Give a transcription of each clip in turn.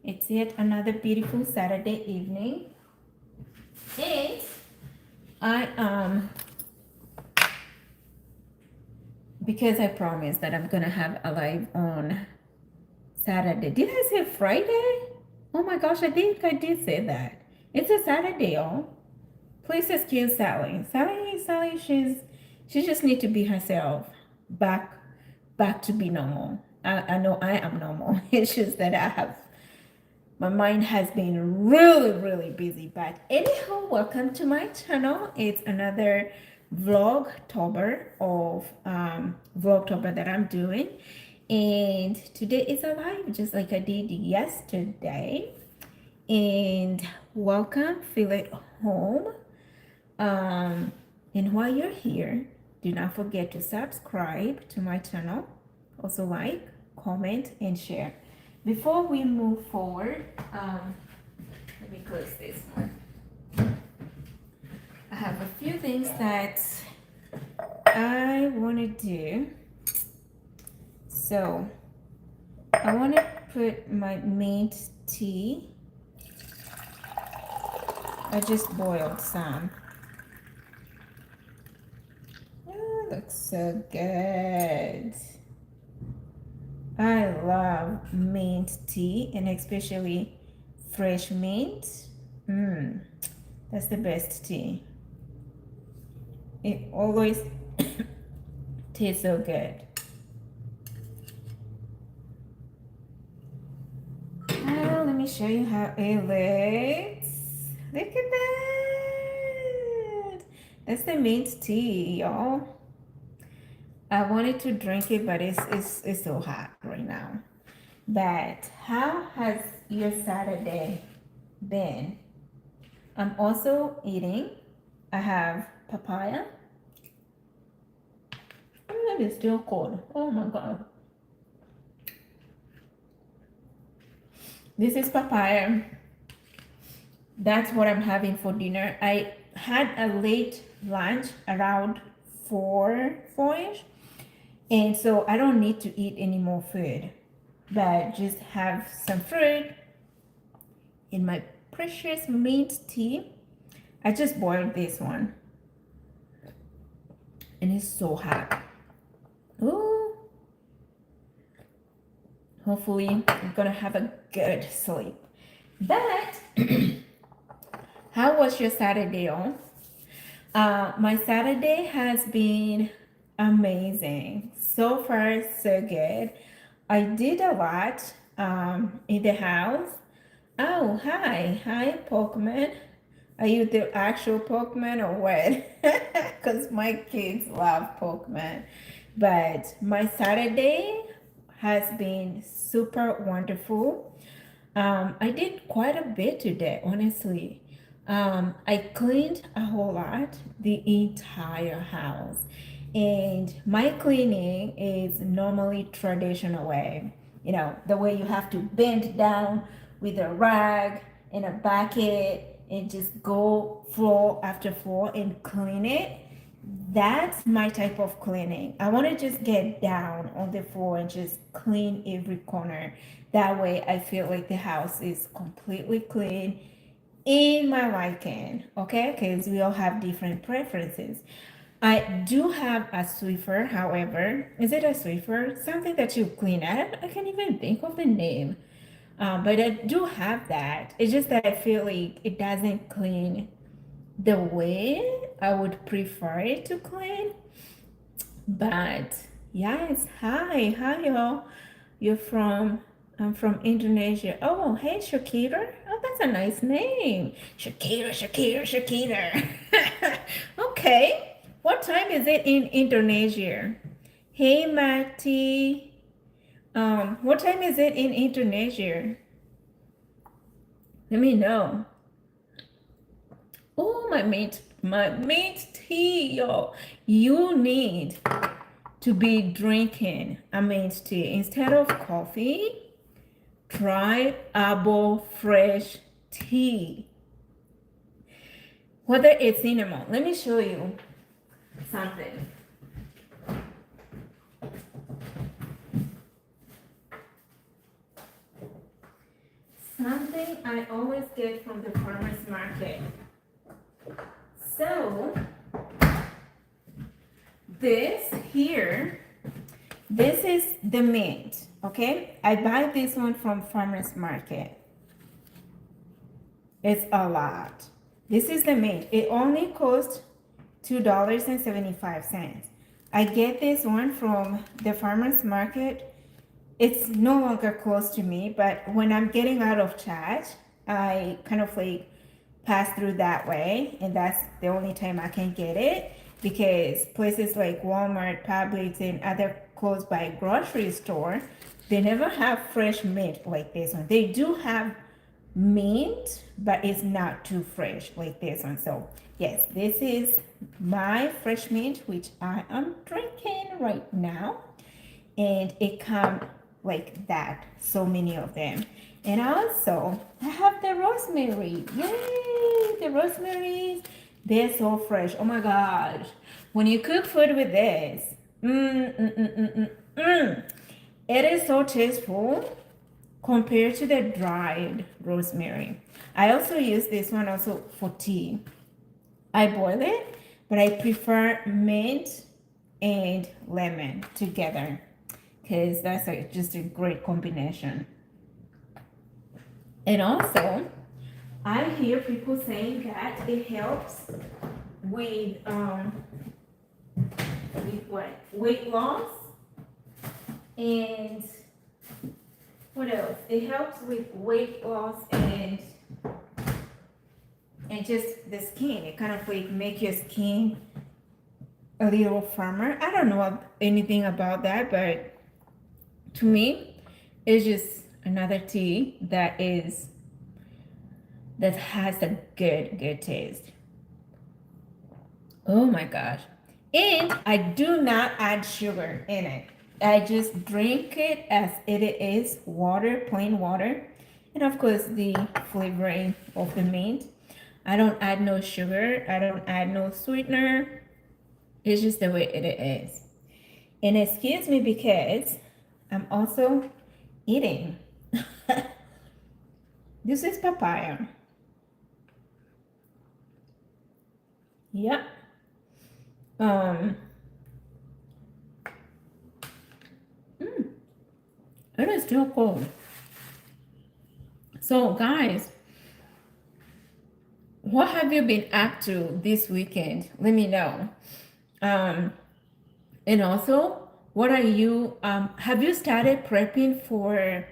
It's yet another beautiful Saturday evening, and I because I promised that I'm gonna have a live on Saturday. Did I say Friday? Oh my gosh, I think I did say that. It's a Saturday, y'all. Please excuse Sally. Sally, she just need to be herself. Back back to be normal. I know I am normal. It's just that my mind has been really busy. But anyhow, welcome to my channel. It's another vlogtober of vlogtober that I'm doing. And today is a live just like I did yesterday. And welcome, feel at home. And while you're here, do not forget to subscribe to my channel. Also like, comment, and share. Before we move forward, let me close this one. I have a few things that I want to do. So I want to put my mint tea. I just boiled some. Oh, looks so good. I love mint tea, and especially fresh mint. That's the best tea. It always tastes so good. Now let me show you how it looks. Look at that. That's the mint tea, y'all. I wanted to drink it, but it's so hot right now. But how has your Saturday been? I'm also eating. I have papaya. Oh, it's still cold. Oh my god. This is papaya. That's what I'm having for dinner. I had a late lunch around 4-ish. And so I don't need to eat any more food, but just have some fruit in my precious mint tea. I just boiled this one, and it's so hot. Ooh. Hopefully I'm gonna have a good sleep. But how was your Saturday, y'all? My Saturday has been amazing. So far, so good. I did a lot in the house. Oh, hi, Pokemon. Are you the actual Pokemon or what? Because my kids love Pokemon. But my Saturday has been super wonderful. I did quite a bit today, honestly. I cleaned a whole lot, the entire house. And my cleaning is normally traditional way. You know, the way you have to bend down with a rag and a bucket and just go floor after floor and clean it. That's my type of cleaning. I want to just get down on the floor and just clean every corner. That way I feel like the house is completely clean in my liking, okay? Because we all have different preferences. I do have a Swiffer, however. Is it a Swiffer? Something that you clean. I can't even think of the name. But I do have that. It's just that I feel like it doesn't clean the way I would prefer it to clean. But yes, hi y'all. I'm from Indonesia. Oh, hey Shakira. Oh, that's a nice name. Shakira. Okay. What time is it in Indonesia? Hey Matty. What time is it in Indonesia? Let me know. Oh, my mint tea, y'all. You need to be drinking a mint tea instead of coffee. Try Abo fresh tea. Whether it's cinnamon, let me show you something. something I always get from the farmer's market. So this here, this is the mint, okay? I buy this one from farmer's market. It's a lot. This is the mint. It only costs $2.75. I get this one from the farmer's market. It's no longer close to me, but when I'm getting out of church, I kind of like pass through that way, and that's the only time I can get it, because places like Walmart, Publix, and other close by grocery store, they never have fresh mint like this one. They do have mint, but it's not too fresh like this one. So yes, this is my fresh mint, which I am drinking right now, and it comes like that, so many of them. And also I have the rosemary. Yay, the rosemaries, they're so fresh. Oh my gosh, when you cook food with this, it is so tasteful compared to the dried rosemary. I also use this one also for tea. I boil it, but I prefer mint and lemon together, because that's just a great combination. And also, I hear people saying that it helps with what? Weight loss, and what else? It helps with weight loss and just the skin. It kind of like make your skin a little firmer. I don't know anything about that, but to me, it's just another tea that has a good taste. Oh my gosh. And I do not add sugar in it. I just drink it as it is, water, plain water. And of course the flavoring of the mint. I don't add no sugar. I don't add no sweetener. It's just the way it is. And excuse me because I'm also eating. This is papaya. Yep. It is still cold. So guys, what have you been up to this weekend? Let me know. And also, what are you, have you started prepping for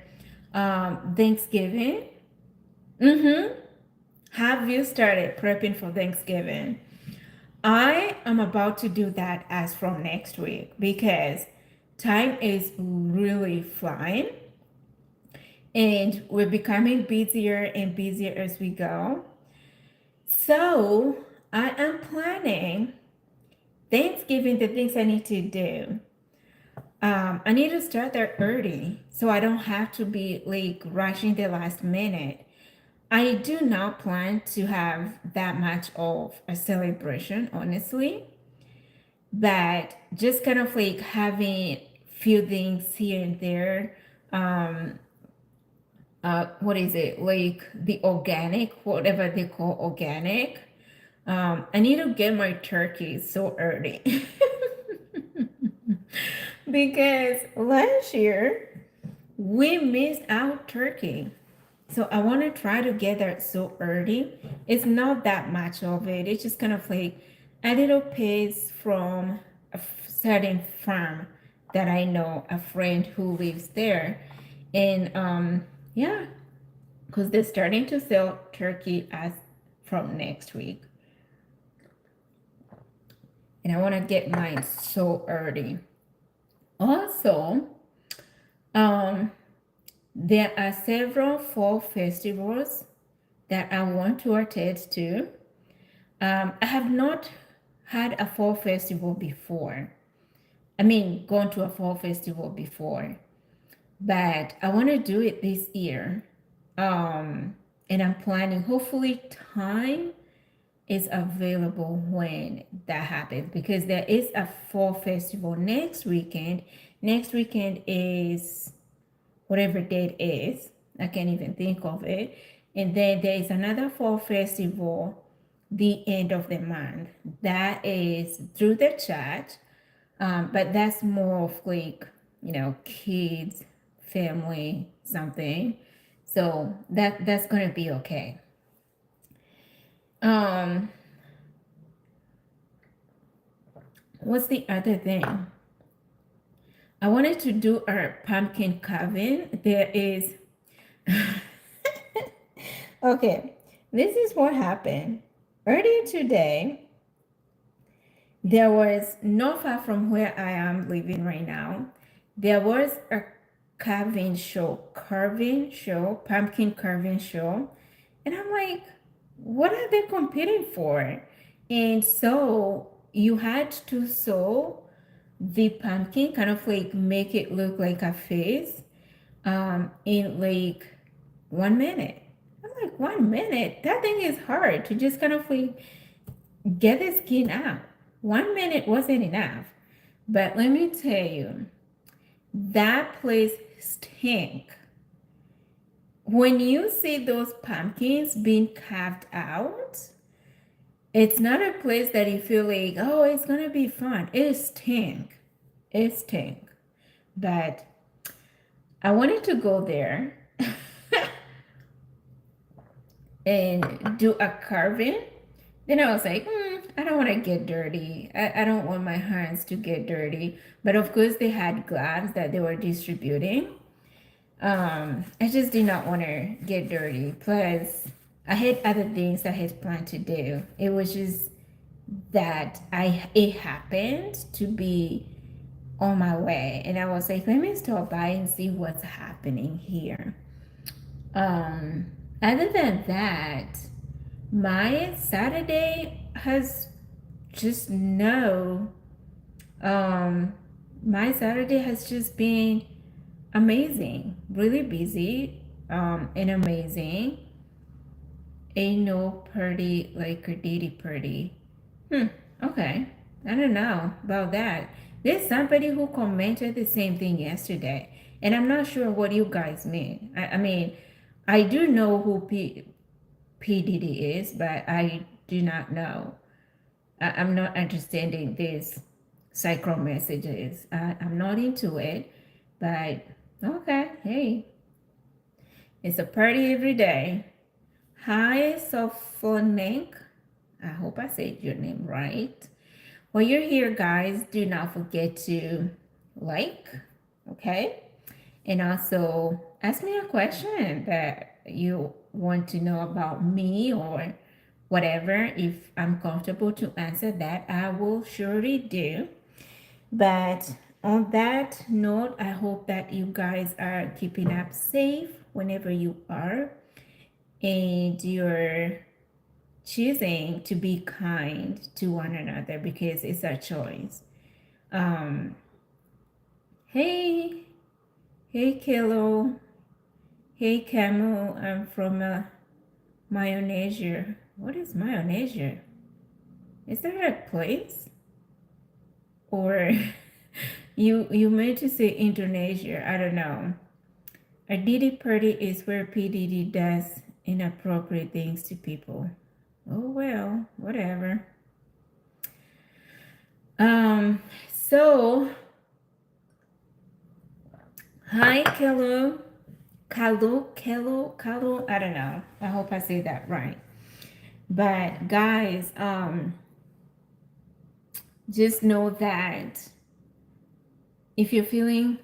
Thanksgiving? Have you started prepping for Thanksgiving? I am about to do that as from next week, because time is really flying and we're becoming busier and busier as we go. So I am planning Thanksgiving, the things I need to do. I need to start there early so I don't have to be like rushing the last minute. I do not plan to have that much of a celebration, honestly, but just kind of like having few things here and there. What is it, like the organic, whatever they call organic. I need to get my turkey so early because last year we missed out turkey. So I want to try to get there so early. It's not that much of it. It's just kind of like a little piece from a certain farm that I know, a friend who lives there. And yeah, because they're starting to sell turkey as from next week. And I want to get mine so early. Also, there are several fall festivals that I want to attend to. I have not had a fall festival before. I mean, gone to a fall festival before, but I want to do it this year. And I'm planning, hopefully time is available when that happens, because there is a fall festival next weekend. Next weekend is whatever date is. I can't even think of it. And then there is another fall festival, the end of the month. That is through the chat, but that's more of like, kids, family, something. So that's gonna be okay. Um, what's the other thing? I wanted to do our pumpkin carving. There is okay. This is what happened earlier today. There was not far from where I am living right now. There was a pumpkin carving show. And I'm like, what are they competing for? And so you had to sew the pumpkin, kind of like make it look like a face, in like 1 minute. I'm like, 1 minute? That thing is hard to just kind of like get the skin out. 1 minute wasn't enough. But let me tell you, that place stink. When you see those pumpkins being carved out, it's not a place that you feel like, oh, it's gonna be fun. It stink. It stink. But I wanted to go there and do a carving. Then I was like, I don't want to get dirty. I don't want my hands to get dirty. But of course, they had gloves that they were distributing. I just did not want to get dirty. Plus, I had other things I had planned to do. It was just that it happened to be on my way, and I was like, let me stop by and see what's happening here. Other than that, my Saturday has just no. My Saturday has just been amazing, really busy, and amazing. Ain't no party like a Diddy party. Okay. I don't know about that. There's somebody who commented the same thing yesterday, and I'm not sure what you guys mean. I mean, I do know who P Diddy is, but I do not know. I'm not understanding these psycho messages. I'm not into it, but okay. Hey, it's a party every day. Hi, Sophonic. I hope I said your name right. While you're here, guys, do not forget to like, okay? And also ask me a question that you want to know about me or whatever. If I'm comfortable to answer that, I will surely do. But on that note, I hope that you guys are keeping up safe whenever you are, and you're choosing to be kind to one another because it's a choice. Um, hey, hey, Kilo, hey, Camel, I'm from Myonesia. What is Myonesia? Is that a place? Or you meant to say Indonesia? I don't know. A Diddy party is where P Diddy does inappropriate things to people. Oh well, whatever. So hi, Kilo. Kalu, I don't know. I hope I say that right. But guys, just know that if you're feeling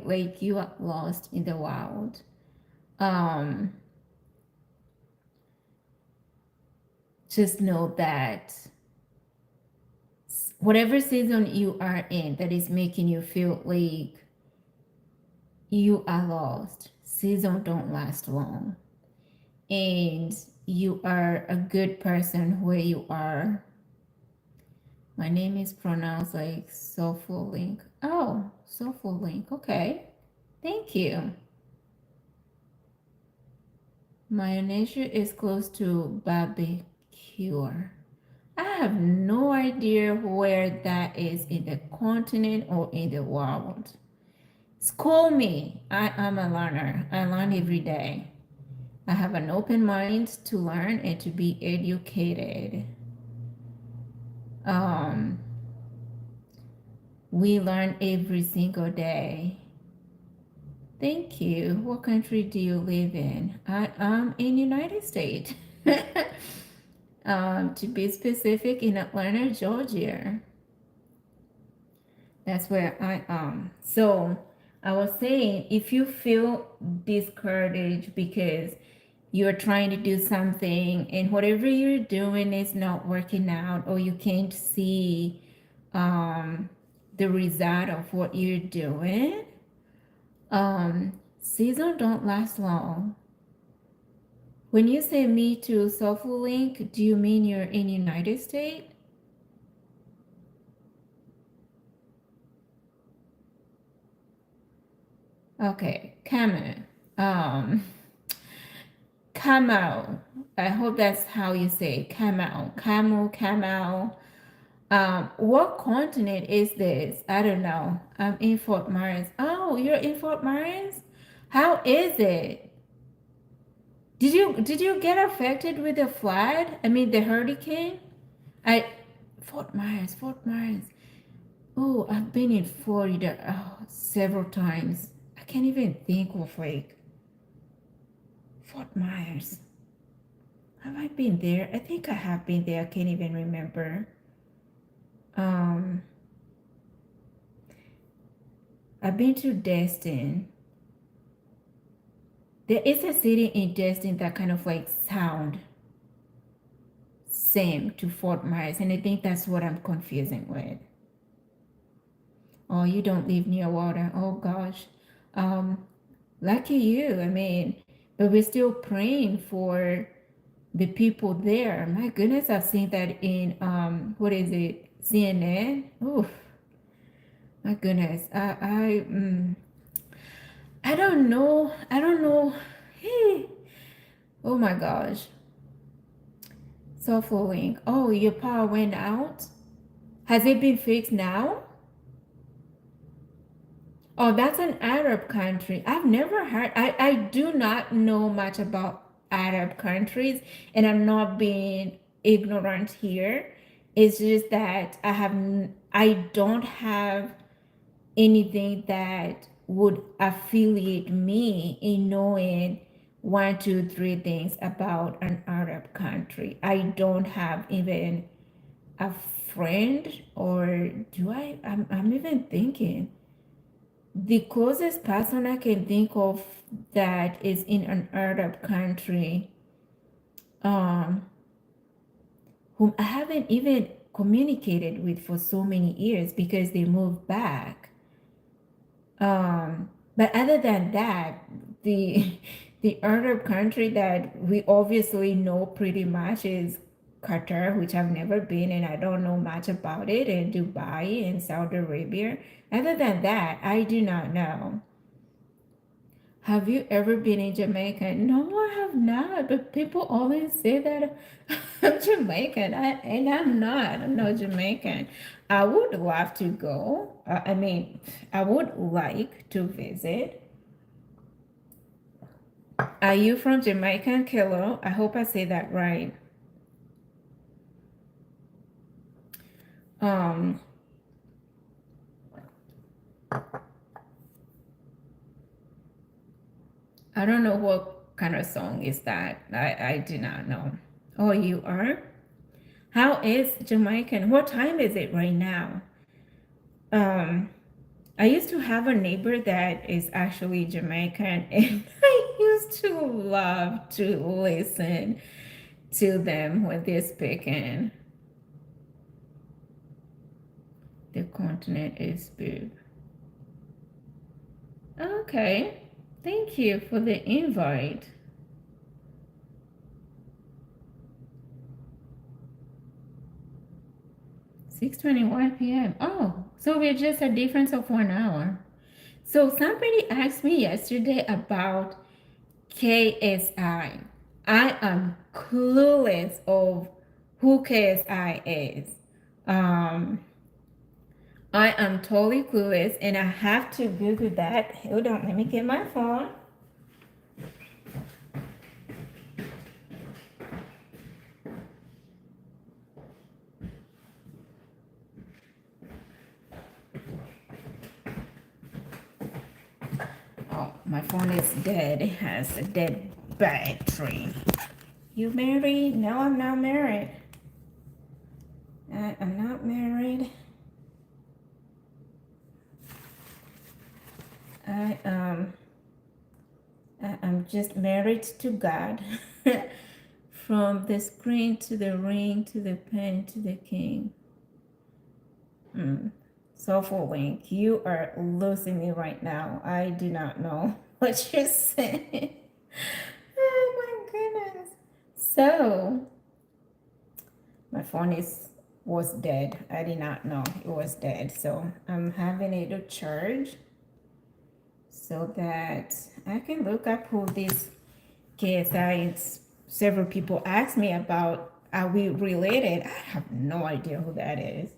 like you are lost in the wild, um, just know that whatever season you are in that is making you feel like you are lost, season don't last long. And you are a good person where you are. My name is pronounced like Soulful Link. Oh, Soulful Link. Okay. Thank you. Myonesia is close to Barbecue. I have no idea where that is in the continent or in the world. School me. I am a learner. I learn every day. I have an open mind to learn and to be educated. Um, we learn every single day. Thank you. What country do you live in? I am in United States. To be specific, in Atlanta, Georgia. That's where I am. So I was saying, if you feel discouraged because you're trying to do something and whatever you're doing is not working out, or you can't see um, the result of what you're doing, seasons don't last long. When you say me too, soulful link, do you mean you're in United States? Okay, camel. Um, camel. I hope that's how you say it. Camel, camel, camel. What continent is this? I don't know. I'm in Fort Myers. Oh, you're in Fort Myers? How is it? Did you get affected with the flood? I mean the hurricane? I Fort Myers, Fort Myers. Oh, I've been in Florida several times. I can't even think of like Fort Myers. Have I been there? I think I have been there. I can't even remember. Um, I've been to Destin. There is a city in Destin that kind of like sound same to Fort Myers, and I think that's what I'm confusing with. Oh, you don't live near water. Oh gosh. Um, Lucky you. I mean, but we're still praying for the people there. My goodness, I've seen that in what is it? CNN. Oh, my goodness. I don't know. I don't know. Hey. Oh my gosh. So flowing. Oh, your power went out. Has it been fixed now? Oh, that's an Arab country. I've never heard. I do not know much about Arab countries, and I'm not being ignorant here. It's just that I don't have anything that would affiliate me in knowing one, two, three things about an Arab country. I don't have even a friend, or do I? I'm even thinking. The closest person I can think of that is in an Arab country, um, whom I haven't even communicated with for so many years because they moved back. But other than that, the the Arab country that we obviously know pretty much is Qatar, which I've never been and I don't know much about it, and Dubai and Saudi Arabia. Other than that, I do not know. Have you ever been in Jamaica? No, I have not. But people always say that I'm Jamaican, and I'm not. I'm not Jamaican. I would love to go. I mean, I would like to visit. Are you from Jamaica, Kilo? I hope I say that right. Um, I don't know what kind of song is that. I do not know. Oh, you are? How is Jamaican? What time is it right now? Um, I used to have a neighbor that is actually Jamaican, and I used to love to listen to them when they're speaking. The continent is big. Okay, thank you for the invite. 6:21 p.m. Oh, so we're just a difference of 1 hour. So somebody asked me yesterday about KSI. I am clueless of who KSI is. Um, I am totally clueless and I have to Google that. Hold on, let me get my phone. Oh, my phone is dead. It has a dead battery. You married? No, I'm not married. I'm not married. I I'm just married to God. From the screen to the ring to the pen to the king. So for Link, you are losing me right now. I do not know what you're saying. Oh my goodness. So my phone was dead. I did not know it was dead. So I'm having it to charge so that I can look up who this KSI is. Several people asked me about, are we related? I have no idea who that is.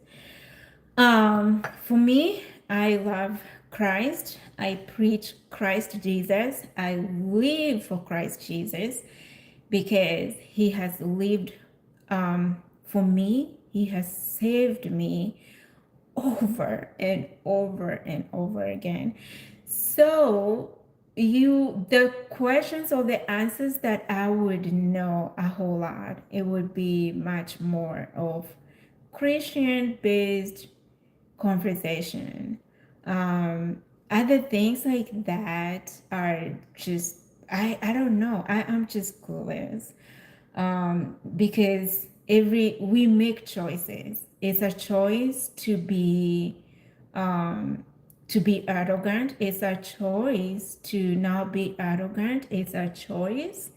For me, I love Christ. I preach Christ Jesus. I live for Christ Jesus because he has lived for me. He has saved me over and over and over again. So the questions or the answers that I would know a whole lot, it would be much more of Christian based conversation. Other things like that are just I don't know. I'm just clueless. Because every we make choices. It's a choice to be arrogant. It's a choice to not be arrogant. It's a choice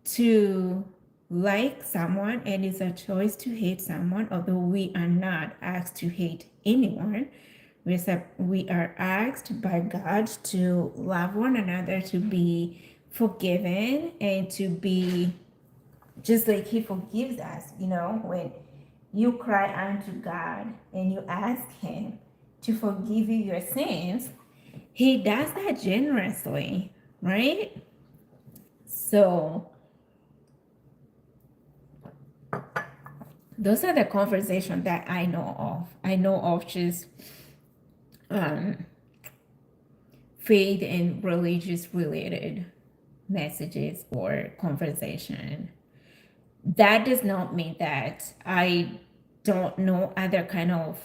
to like someone, and it's a choice to hate someone, although we are not asked to hate anyone. We are asked by God to love one another, to be forgiven, and to be just like he forgives us. When you cry unto God and you ask him to forgive you your sins, he does that generously, right? So those are the conversations that I know of. I know of just um, faith and religious related messages or conversation. That does not mean that I don't know other kind of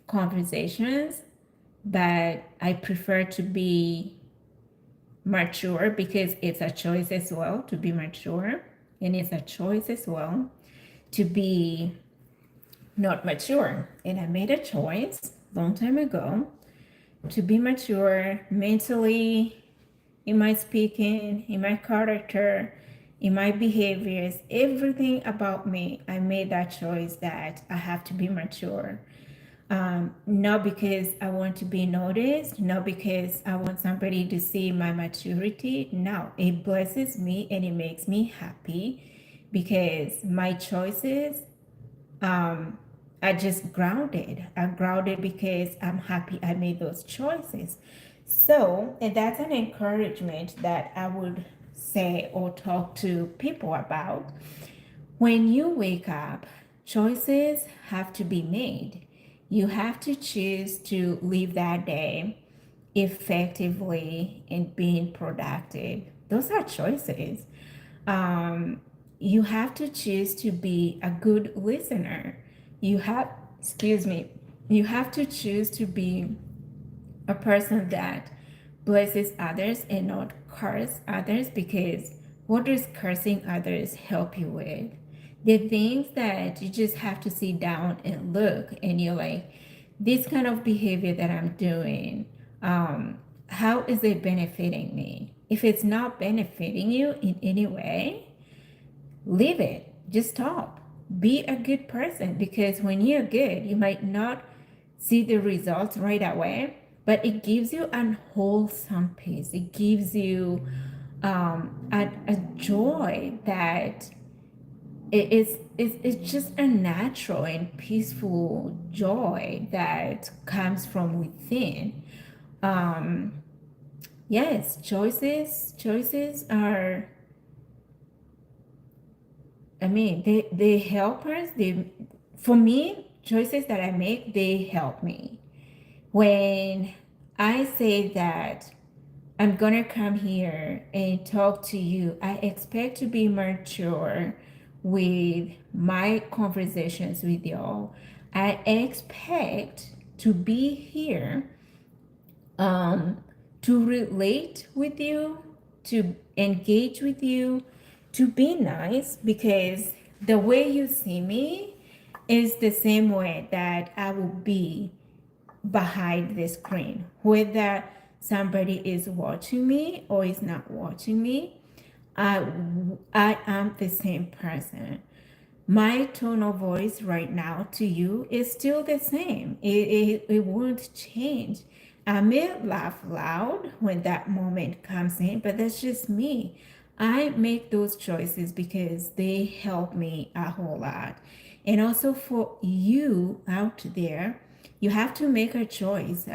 conversations, but I prefer to be mature because it's a choice as well to be mature, and it's a choice as well to be not mature. And I made a choice long time ago to be mature mentally, in my speaking, in my character, in my behaviors, everything about me. I made that choice that I have to be mature. Not because I want to be noticed, not because I want somebody to see my maturity. No, it blesses me and it makes me happy because my choices are just grounded. I'm grounded because I'm happy I made those choices. So, and that's an encouragement that I would say or talk to people about. When you wake up, choices have to be made. You have to choose to live that day effectively and being productive. Those are choices. Um, you have to choose to be a good listener. You have, excuse me, you have to choose to be a person that blesses others and not curse others, because what does cursing others help you with? The things that you just have to sit down and look and you're like, this kind of behavior that I'm doing, how is it benefiting me? If it's not benefiting you in any way, leave it. Just stop. Be a good person, because when you're good, you might not see the results right away, but it gives you an wholesome peace. It gives you a joy that it's just a natural and peaceful joy that comes from within. Um, yes, choices are, I mean, they help us. For me, choices that I make, they help me. When I say that I'm gonna come here and talk to you, I expect to be mature with my conversations with y'all. I expect to be here um, to relate with you, to engage with you, to be nice, because the way you see me is the same way that I will be behind the screen, whether somebody is watching me or is not watching me. I, I am the same person. My tone of voice right now to you is still the same. It won't change. I may laugh loud when that moment comes in, but that's just me. I make those choices because they help me a whole lot. And also for you out there, you have to make a choice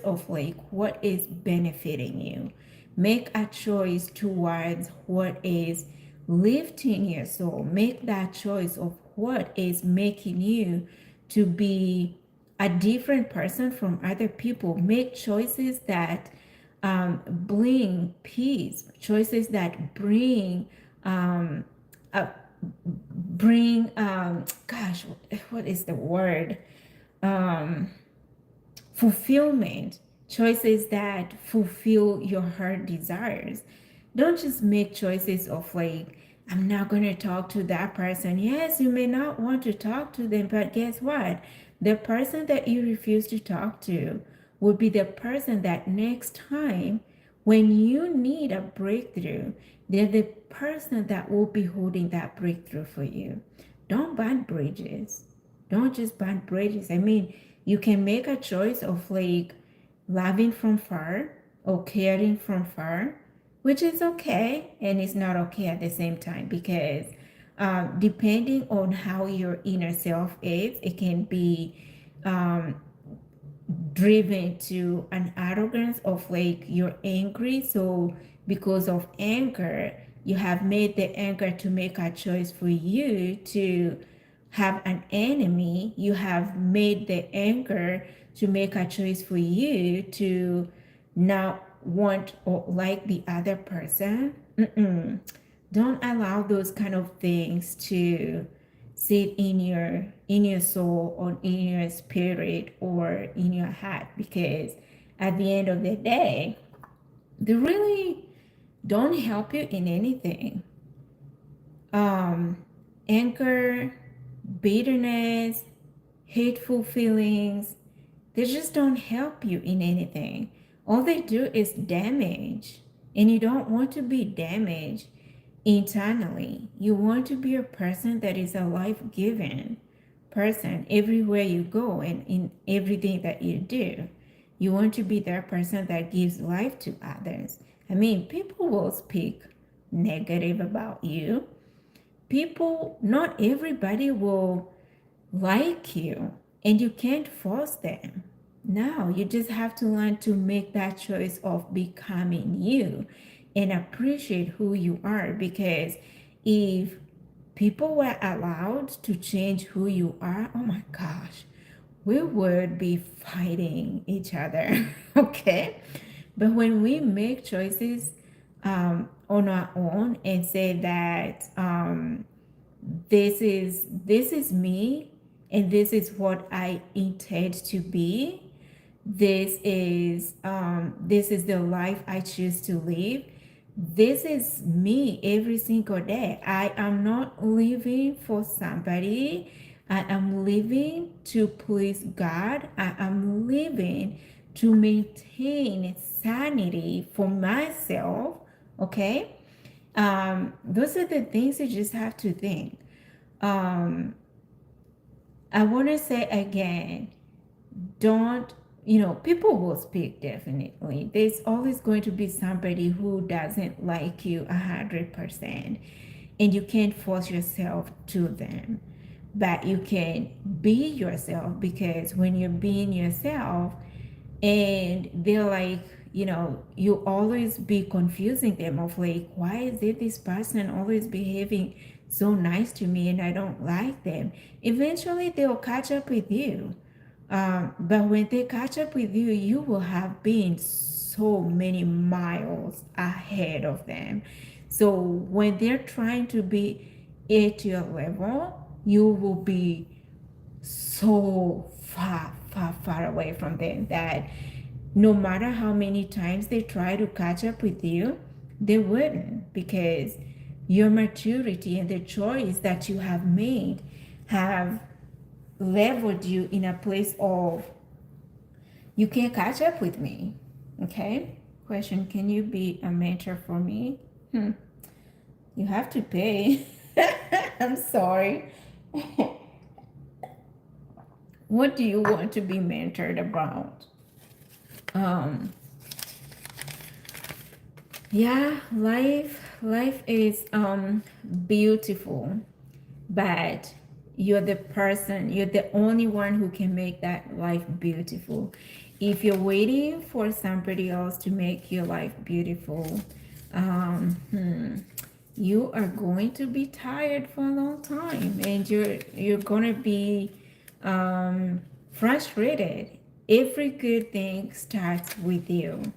of like what is benefiting you. Make a choice towards what is lifting your soul. Make that choice of what is making you to be a different person from other people. Make choices that bring peace, choices that um, uh, gosh, what is the word? Um, Fulfillment, choices that fulfill your heart desires. Don't just make choices of like, I'm not going to talk to that person. Yes, you may not want to talk to them, but guess what? The person that you refuse to talk to will be the person that next time when you need a breakthrough, they're the person that will be holding that breakthrough for you. Don't burn bridges. Don't just burn bridges. I mean, you can make a choice of like loving from far or caring from far, which is okay and it's not okay at the same time because depending on how your inner self is, it can be um, driven to an arrogance of like you're angry. So because of anger, you have made the anger to make a choice for you to have an enemy. You have made the anger to make a choice for you to not want or like the other person. Don't allow those kind of things to sit in your soul or in your spirit or in your heart, because at the end of the day they really don't help you in anything. um Anger, bitterness, hateful feelings, they just don't help you in anything. All they do is damage, and you don't want to be damaged internally. You want to be a person that is a life-giving person everywhere you go and in everything that you do. You want to be that person that gives life to others. I mean, people will speak negative about you. People, not everybody will like you, and you can't force them. No, you just have to learn to make that choice of becoming you and appreciate who you are, because if people were allowed to change who you are, oh my gosh, we would be fighting each other. Okay, but when we make choices on our own and say that this is me and this is what I intend to be, this is the life I choose to live, this is me every single day. I am not living for somebody. I am living to please God. I am living to maintain sanity for myself. Okay, those are the things you just have to think. um I want to say again, don't, people will speak, definitely. There's always going to be somebody who doesn't like you 100%. and you can't force yourself to them, but you can be yourself, because when you're being yourself and they're like, you always be confusing them of like, why is it this person always behaving so nice to me and I don't like them? Eventually they'll catch up with you. But when they catch up with you, you will have been so many miles ahead of them. So when they're trying to be at your level, you will be so far, far, far away from them that no matter how many times they try to catch up with you, they wouldn't, because your maturity and the choice that you have made have leveled you in a place of, you can't catch up with me. Okay? Question: can you be a mentor for me? You have to pay. I'm sorry. What do you want to be mentored about? Um, yeah, life is beautiful, but you're the only one who can make that life beautiful. If you're waiting for somebody else to make your life beautiful, um, hmm, you are going to be tired for a long time, and you're gonna be frustrated. Every good thing starts with you.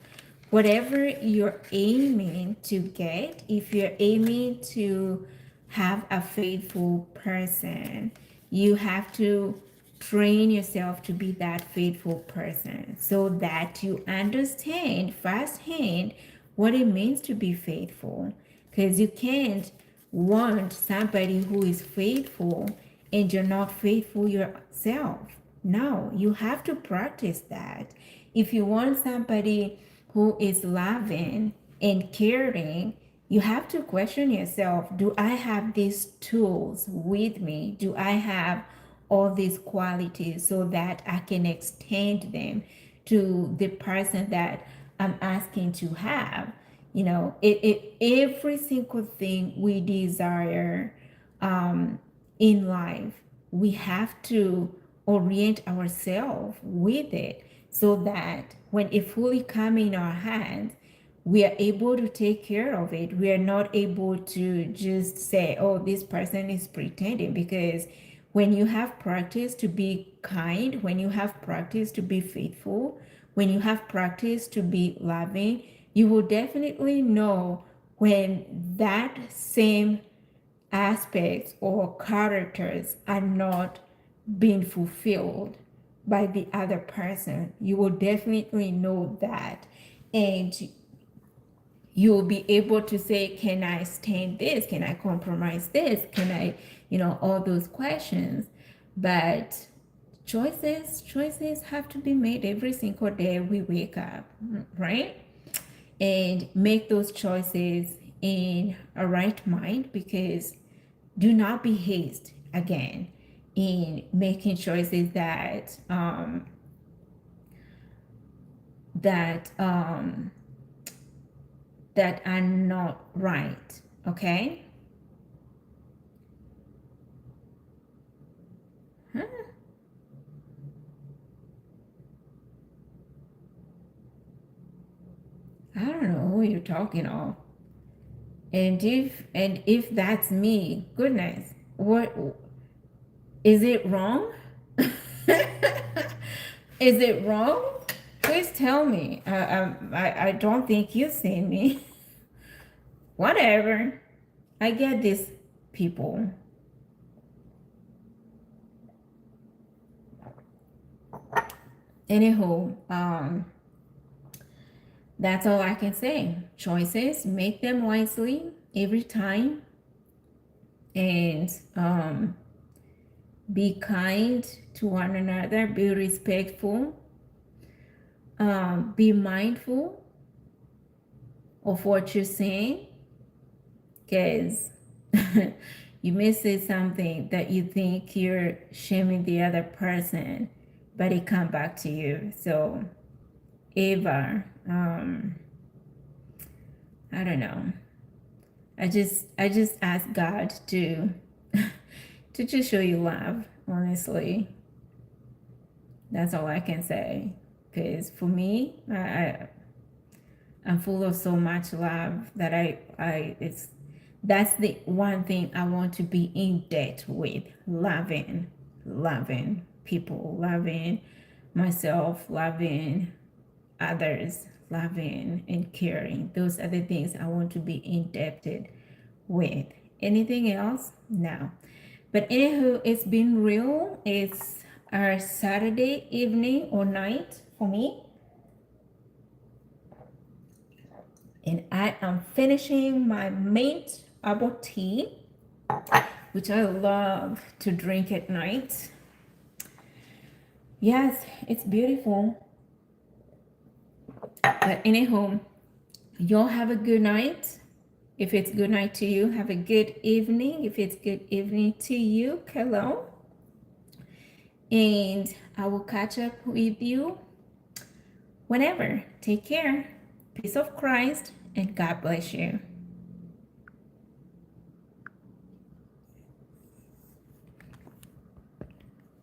Whatever you're aiming to get, if you're aiming to have a faithful person, you have to train yourself to be that faithful person so that you understand firsthand what it means to be faithful. Because you can't want somebody who is faithful and you're not faithful yourself. No, you have to practice that. If you want somebody who is loving and caring, you have to question yourself, do I have these tools with me? Do I have all these qualities so that I can extend them to the person that I'm asking to have? Every single thing we desire in life, we have to orient ourselves with it so that when it fully comes in our hands, we are able to take care of it. We are not able to just say, oh, this person is pretending, because when you have practice to be kind, when you have practice to be faithful, when you have practice to be loving, you will definitely know when that same aspects or characters are not being fulfilled by the other person. You will definitely know that. And you will be able to say, can I stand this? Can I compromise this? Can I, all those questions. But choices have to be made every single day we wake up, right? And make those choices in a right mind, because do not be hasty again in making choices that that are not right. Okay. Huh? I don't know who you're talking of. And if that's me, goodness, what is it wrong? Is it wrong? Please tell me. I don't think you've seen me. Whatever. I get these people. Anywho, that's all I can say. Choices, make them wisely every time, and be kind to one another, be respectful, be mindful of what you're saying, because you may say something that you think you're shaming the other person, but it come back to you. So ever, I don't know, I just ask God to to just show you love, honestly. That's all I can say. Because for me, I'm full of so much love that it's that's the one thing I want to be in debt with. Loving people, loving myself, loving others, loving and caring. Those are the things I want to be indebted with. Anything else? No. But anywho, it's been real. It's our Saturday evening or night for me. And I am finishing my mint herbal tea, which I love to drink at night. Yes, it's beautiful. But anyhow, y'all have a good night. If it's good night to you, have a good evening. If it's good evening to you, hello. And I will catch up with you whenever. Take care. Peace of Christ and God bless you.